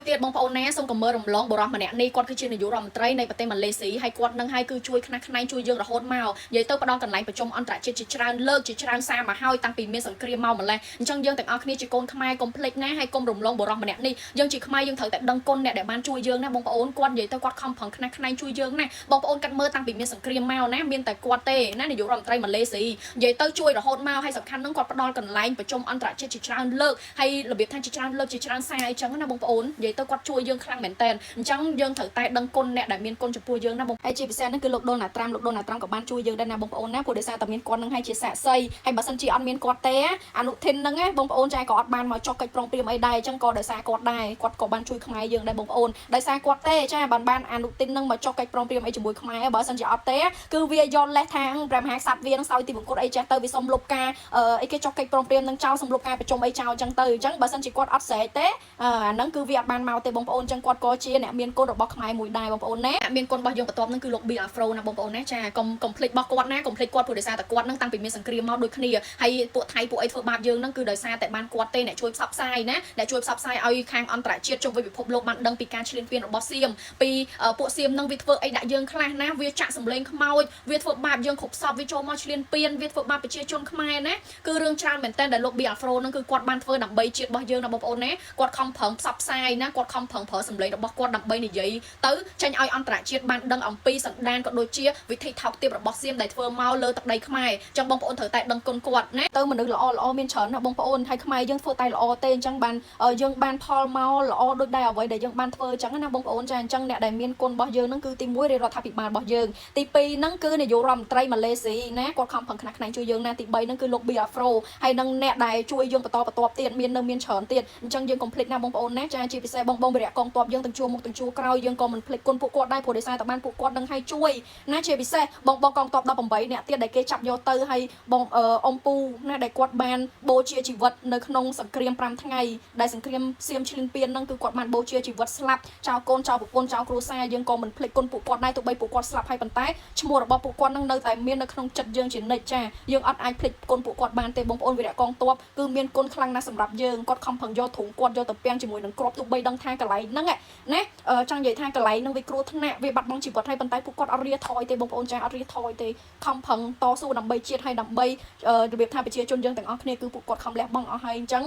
ទៀតបងប្អូនណាសូមកុំមើលរំលងបរិសម្នាក់នេះគាត់គឺជានាយករដ្ឋមន្ត្រីនៃប្រទេសម៉ាឡេស៊ីហើយគាត់នឹងឲ្យគឺជួយខ្នះខ្នែងជួយយើងរហូតមកនិយាយទៅផ្ដល់កន្លែងប្រជុំអន្តរជាតិជាច្រើនលើកជាច្រើនសារមកហើយតាំងពីមានសង្គ្រាមមកម្លេះអញ្ចឹងយើងទាំងអស់គ្នាជាកូនខ្មែរកុំភ្លេចណាហើយកុំរំលងបរិសម្នាក់នេះយើងជាខ្មែរយើងត្រូវតែដឹងគុណអ្នកដែលបានជួយយើងណាបងប្អូនគាត់និយាយទៅគាត់ខំប្រឹងខ្នះខ្នែងជួយយើងណាបងប្អូនកាត់មើលតាំងពីមានសង្គ្រាមមកណាមានតែគាត់ទេណានាយករដ្ឋមន្ត្រីម៉ាឡេស៊ីនិយាយទៅជួយរហូតមកហើយសំខាន់នឹងគាត់ផ្ដល់កន្លែងប្រជុំអន្តរជាតិជាច្រើនលើកហើយរបៀបថាជាច្រើនលើកជាច្រើនសារអីចឹងណាបងប្អូននិយាយទៅគាត់ជួយយើងខ្លាំងមែនតើអញ្ចឹងយើងត្រូវតែដឹងគុណអ្នកដែលមានគុណចំពោះយើងណាបងហើយជាពិសេសហ្នឹងគឺលោកដូណាល់ត្រាំលោកដូណាល់ត្រាំក៏បានជួយយើងដែរណាបងប្អូនណាព្រោះដោយសារតែមានគាត់នឹងឲ្យជាសាក្សីហើយបើសិនជាអត់មានគាត់ទេអនុทินហ្នឹងណាបងប្អូនចាក៏អត់បានមកចុះកិច្ចប្រឹងប្រែងអីដែរអញ្ចឹងក៏ដោយសារគាត់ដែរគាត់ក៏បានជួយខ្មែរយើងដែរបងប្អូនដោយសារគាត់ទេចាបានអនុทินហ្នឹងមកចុះកិច្ចប្រឹងប្រែងអីជាមួយខ្មែរបើសិនជាអត់ទេគឺវាយកលេសខាងព្រះមហាក្សត្រវានឹងសោយទីបង្គត់អីចេះទៅវាសុំលុបការអីគេចុះកិច្ចប្រឹងប្រែងនឹងចោលសុំលុបការប្រជុំអីចោលអញ្ចឹងទៅអញ្ចឹងបើសិនជាគាត់អត់ស្រែកទេអាហ្នឹងគឺវាអត់បានមកទេបងប្អូនអញ្ចឹងគាត់ក៏ជាអ្នកមានគុណរបស់ខ្មែរមួយដែរបងប្អូនណាមានគុណរបស់យើងបន្ទាប់ហ្នឹងគឺលោក Bill Afro ណាបងប្អូនណាចាកុំភ្លេចរបស់គាត់ណាកុំភ្លេចគាត់ព្រោះដោយសារតែគាត់ហ្នឹងតាំងពីមានសង្គ្រាមមកដូចគ្នាហើយពួកថៃពួកអីធ្វើបាបយើងហ្នឹងគឺដោយសារតែបានគាត់ទេអ្នកជួយផ្សព្វផ្សាយណាអ្នកជួយផ្សព្វផ្សាយឲ្យខាងអន្តរជាតិជុំវិញពិភពលោកបានដឹងពីការឈ្លានពានរបស់សៀមពីពួកសៀមហ្នឹងវាធ្វើអីដាក់យើងខ្លះណាវាចាក់សម្លេងខ្មោចវាធ្វើបាបយើងគ្រប់សពវាចូលមកឈ្លានពានវាធ្វើបាបប្រជាជនខ្មែរណាគឺរឿងច្រើនមែនតើដែលលោក Bill Afro ហ្នឹងគឺគាត់បានធ្វើដើម្បីជាតិរបស់យើងណាបងប្អូនណាគាត់ខំប្រឹងផ្សព្វផ្សាយណាគាត់ខំប្រឹងប្រើសម្លេងរបស់គាត់ដើម្បីនិយាយទៅចេញឲ្យអន្តរជាតិបានដឹងអំពីសន្តានក៏ដូចជាវិធីថោកទាបរបស់សៀមដែលធ្វើមកលើទឹកដីខ្មែរអញ្ចឹងបងប្អូនត្រូវតែដឹងគុណគាត់ណាទៅមនុស្សល្អមានច្រើនណាបងប្អូនហើយខ្មែរយើងធ្វើតែល្អទេអញ្ចឹងបានយើងបានផលមកល្អដូចដែរអ្វីដែលយើងបានធ្វើអញ្ចឹងណាបងប្អូនចាអញ្ចឹងអ្នកដែលមានគុណរបស់យើងហ្នឹងគឺទី1រាជរដ្ឋាភិបាលរបស់យើងទី2ហ្នឹងគឺនាយករដ្ឋមន្ត្រីម៉ាឡេស៊ីណាគាត់ខំប្រឹងខ្នះខ្នែងជួយយើងណាទី3ហ្នឹងគឺលោក Bill Afro ហើយនឹងអ្នកដែលជួយយើងបន្តទៀតមានច្រើនទៀតអញ្ចឹងយើងកុំភ្លេចណាបងប្អូនណាចាជាពិសេសបងវីរៈកងទ័ពយើងទាំងជួរមុខទាំងជួរក្រោយយើងក៏មិនភ្លេចគុណពួកគាត់ដែរព្រោះដោយសារតែបានពួកគាត់នឹងឲ្យជួយណាជាពិសេសបងកងទ័ព18អ្នកទៀតដែលគេចាប់យកទៅហើយបងអ៊ំពូណាដែលគាត់បានបូជាជីវិតនៅក្នុងសង្គ្រាម5ថ្ងៃដែលសង្គ្រាមសៀមឈ្លានពានហ្នឹងគឺគាត់បានបូជាជីវិតស្លាប់ចោលកូនចោលប្រពន្ធចោលគ្រួសារយើងក៏មិនភ្លេចគុណពួកគាត់ដែរទោះបីពួកគាត់ស្លាប់ហើយប៉ុន្តែឈ្មោះរបស់ពួកគាត់នឹងនៅតែមាននៅក្នុងចិត្តយើងជានិច្ចចាយើងអត់អាចភ្លេចគុណពួកគាត់បានទេបងប្អូនវីរៈកងទ័ពគឺមានគុណខ្លាំងណាស់សម្រាប់យើងគាត់ខំប្រឹងយកធុងគាត់យកទៅពាំងជាមួយនឹងគ្រាប់ទោះបីដឹងថាកន្លែងហ្នឹងណាចង់និយាយថាកន្លែងហ្នឹងវាគ្រោះថ្នាក់វាបាត់បង់ជីវិតហើយប៉ុន្តែពួកគាត់អត់រាថយទេបងប្អូនចាអត់រាថយទេខំប្រឹងតស៊ូដើម្បីជាតិហើយដើម្បីរបៀបថាប្រជាជនយើងទាំងអស់គ្នាគឺពួកគាត់ខំលះបង់អស់ហើយអញ្ចឹង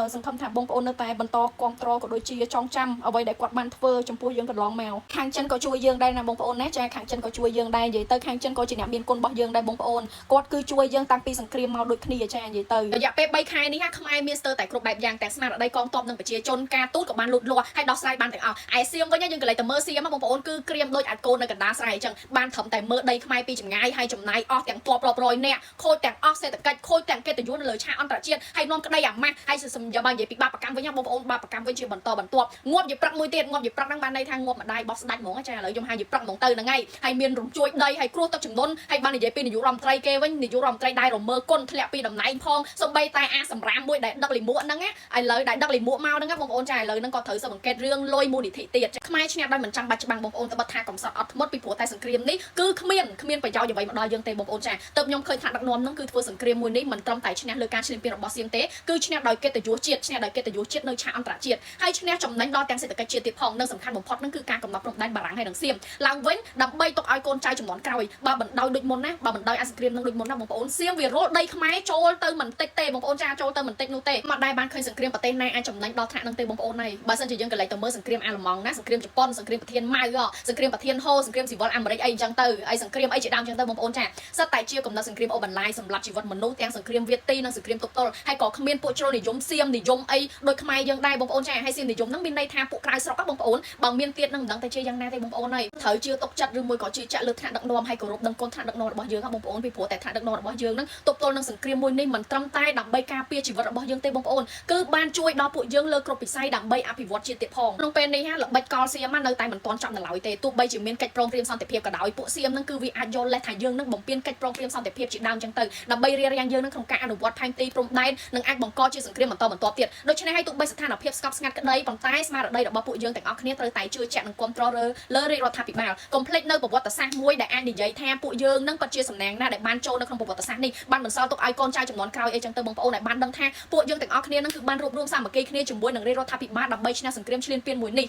សង្ឃឹមថាបងប្អូននៅតែបន្តគាំទ្រក៏ដូចជាចងចាំអ្វីដែលគាត់បានធ្វើចំពោះយើងកន្លងមកខាងចិនក៏ជួយយើងដែរណាបងប្អូនណាចាខាងចិនក៏ជួយយើងដែរនិយាយទៅខាងចិនក៏ជាអ្នកមានគុណរបស់យើងដែរបងប្អូនគាត់គឺជួយយើងតាំងពីសង្គ្រាមមកដូចគ្នាចានិយាយទៅរយៈពេល3ខែនេះខ្មែរមានស្ទើរតែគ្រប់បែបយ៉ាងទាំងស្មារតីកងទ័ពនិងប្រជាជនការទូតក៏បានលូតលាស់ហើយដោះស្រាយបានទាំងអស់ឯសៀមវិញយើងកន្លែងទៅមើលសៀមបងប្អូនគឺក្រៀមដូចអាចកូននៅកណ្ដាលស្រែអញ្ចឹងបានត្រឹមតែមើលដីខ្មែរពីចម្ងាយហើយចំណាយអស់ទាំងទ័ពរាប់រយនាក់ខូចទាំងអស់សេដ្ឋកិច្ចខូចទាំងកិត្តិយសនៅលើឆាកអន្តរជាតិហើយនាំក្តីអាម៉ាស់ហើយសម្រាប់និយាយពីបាបកម្មវិញបងប្អូនបាបកម្មវិញជាបន្តបន្ទាប់ងាប់យីព្រឹកមួយទៀតងាប់យីព្រឹកហ្នឹងបានន័យថាងាប់ម្ដាយបោះស្ដាច់ហ្មងចាឥឡូវខ្ញុំហៅយីព្រឹកហ្មងទៅហ្នឹងហើយមានរំជួយដីហើយគ្រោះទឹកជំនន់ហើយបាននិយាយពីនាយករដ្ឋមន្ត្រីគេវិញនាយករដ្ឋមន្ត្រីដែររមើគុណធ្លាក់ពីតំណែងផងសូម្បីតែអាសម្រាមមួយដែលដឹកលិមួកហ្នឹងឥឡូវដែលដឹកលិមួកមកហ្នឹងបងប្អូនចាឥឡូវហ្នឹងក៏ត្រូវស៊ើបអង្កេតរឿងលុយមូលនិធិទៀតខ្មែរឈ្នះដោយមិនចាំបាច់ច្បាំងបងប្អូនទៅបិទថាកំសត់អត់ធ្មត់ពីព្រោះតែសង្គ្រាមនេះគឺគ្មានប្រយោជន៍អ្វីមកដល់យើងទេបងប្អូនចាទៅខ្ញុំឃើញថាដឹកនាំហ្នឹងគឺធ្វើសង្គ្រាមមួយនេះមិនត្រឹមតែឈ្នះលើការឈ្លានពានរបស់សៀមទេគឺឈ្នះដោយកិត្តិយសជាតិឈ្នះដោយកិត្តិយសជាតិនៅឆាកអន្តរជាតិហើយឈ្នះចំណេញដល់ទាំងសេដ្ឋកិច្ចជាតិទៀតផងនិងសំខាន់បំផុតហ្នឹងគឺការកំណត់ព្រំដែនបារាំងហើយនិងសៀមឡើងវិញដើម្បីទុកឲ្យកូនចៅចំនួនក្រោយបើបណ្ដោយដូចមុនណាបើបណ្ដោយអាសង្គ្រាមនឹងដូចមុនណាបងប្អូនសៀមវារលដីខ្មែរចូលទៅមិនតិចទេបងប្អូនចាចូលទៅមិនតិចនោះទេមកដែរបានឃើញសង្គ្រាមប្រទេសណាអាចចំណេញដល់ថ្នាក់ហ្នឹងទេបងប្អូនហើយបើសិនជាយើងកន្លែងទៅមើលសង្គ្រាមអាល្លឺម៉ង់ណាសង្គ្រាមជប៉ុនសង្គ្រាមប្រធានម៉ៅសង្គ្រាមប្រធានហូសង្គ្រាមស៊ីវិលអាមេរិកអីចឹងទៅហើយសង្គ្រាមអីជាដើមចឹងទៅបងប្អូនចាសិតតែជាកំណត់សង្គ្រាមអូបន្លាយសម្រាប់ជីវិតមនុស្សទាំងសង្គ្រាមវៀតទីនិងសង្គ្រាមទប់ទល់ហើយក៏គ្មានពួកជ្រុលនិយមសៀមនិយមអីដូចខ្មែរយើងដែរបងប្អូនចាហើយសៀមនិយមហ្នឹងមានន័យថាពួកក្រៅស្រុកបងប្អូនបើមានទៀតនឹងមិនដឹងតែជាយ៉ាងណាទេបងប្អូនហើយត្រូវជឿទុកចិត្តឬមួយក៏ជឿជាក់លើថ្នាក់ដឹកនាំហើយគោរពដឹងគុណថ្នាក់ដឹកនាំរបស់យើងបងប្អូនពីព្រោះតែថ្នាក់ដឹកនាំរបស់យើងហ្នឹងទប់ទល់នឹងសង្គ្រាមមួយនេះមិនត្រឹមតែដើម្បីការពារជីវិតរបស់យើងទេបងប្អូនគឺបានជួយដល់ពួកយើងលើគ្រប់វិស័យដើម្បីអភិវឌ្ឍជាតិទៀតផងក្នុងពេលនេះល្បិចកលសៀមនៅតែមិនទាន់ចប់នៅឡើយទេទោះបីជាមានកិច្ចព្រមព្រៀងសន្តិភាពក៏ដោយពួកសៀមហ្នឹងគឺវាអាចយកលេសថាយើងនឹងបំពេញកិច្ចព្រមព្រៀងសន្តិភាពជាដើមចឹងទៅដើម្បីរារាំងយើងនឹងក្នុងការអនុវត្តផែនទីព្រំដែននិងអាចបង្កជាសង្គ្រាមបន្តទៀតដូច្នេះហើយទោះបីស្ថានភាពស្កប់ស្ងាត់ក្តីប៉ុន្តែស្មារតីរបស់ពួកយើងទាំងអស់គ្នាត្រូវតែជឿជាក់និងគាំទ្រលើរាជរដ្ឋាភិបាលកុំភ្លេចនៅប្រវត្តិសាស្ត្រមួយដែលអាចនិយាយថាពួកយើងនឹងពិតជាសំណាងណាស់ដែលបានចូលនៅក្នុងប្រវត្តិសាស្ត្រនេះបានបន្សល់ទុកឲ្យកូនចៅចំនួនក្រោយអីចឹងទៅបងប្អូនដែលបានដឹងថាពួកយើងទាំងអស់គ្នានឹងគឺបានរួបរวมសាមគ្គីគ្នាជាមួយនឹងរាជរដ្ឋាភិបាលដើម្បីឈ្នះ សង្គ្រាមឈ្លានពានមួយនេះ